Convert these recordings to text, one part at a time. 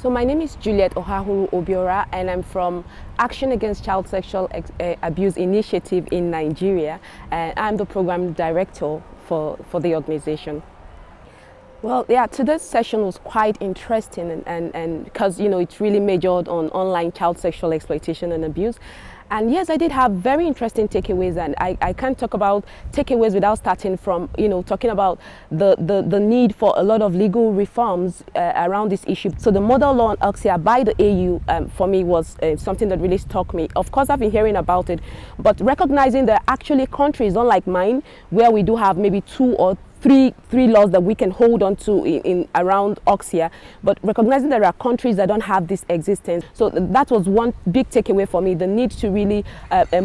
So my name is Juliet Ohahuru Obiora, and I'm from Action Against Child Sexual Abuse Initiative in Nigeria, and I'm the program director for the organization. Well, yeah, today's session was quite interesting and because, it's really majored on online child sexual exploitation and abuse. And yes, I did have very interesting takeaways, and I can't talk about takeaways without starting from, talking about the need for a lot of legal reforms around this issue. So the model law on Oxia by the AU for me was something that really struck me. Of course, I've been hearing about it, but recognizing there are actually countries, unlike mine, where we do have maybe two or three laws that we can hold on to in around Oxia, but recognizing there are countries that don't have this existence. So that was one big takeaway for me, the need to really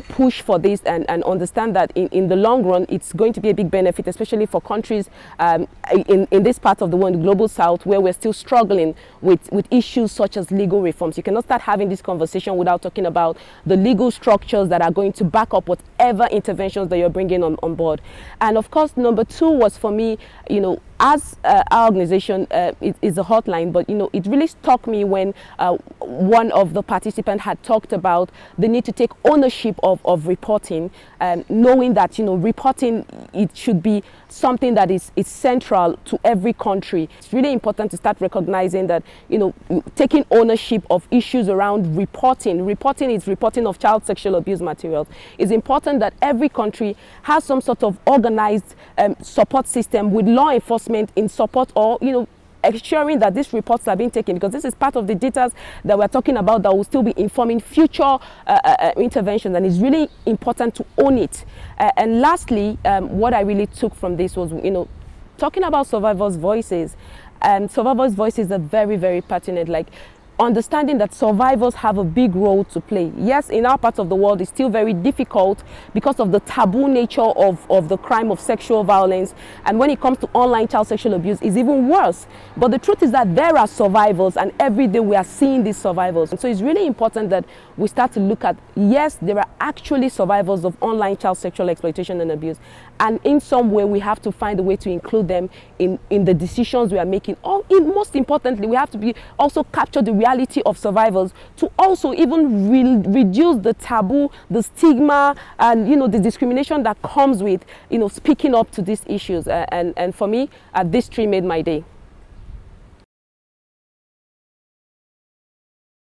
push for this and understand that in the long run it's going to be a big benefit, especially for countries in this part of the world, the global south, where we're still struggling with issues such as legal reforms. You cannot start having this conversation without talking about the legal structures that are going to back up whatever interventions that you're bringing on board. And of course, number two was for me, as our organization is a hotline, but it really struck me when one of the participants had talked about the need to take ownership of reporting, knowing that reporting, it should be something that is central to every country. It's really important to start recognizing that taking ownership of issues around reporting is reporting of child sexual abuse materials. It's important that every country has some sort of organized support system with law enforcement in support, or ensuring that these reports are being taken, because this is part of the data that we're talking about that will still be informing future interventions, and it's really important to own it. And lastly, what I really took from this was talking about survivors' voices. And survivors' voices are very, very pertinent. Like, understanding that survivors have a big role to play. Yes, in our part of the world, it's still very difficult because of the taboo nature of the crime of sexual violence. And when it comes to online child sexual abuse, it's even worse. But the truth is that there are survivors, and every day we are seeing these survivors. And so it's really important that we start to look at, yes, there are actually survivors of online child sexual exploitation and abuse. And in some way, we have to find a way to include them in the decisions we are making. Or most importantly, we have to also capture the reality of survivors to also even reduce the taboo, the stigma, and the discrimination that comes with speaking up to these issues. And for me, this tree made my day.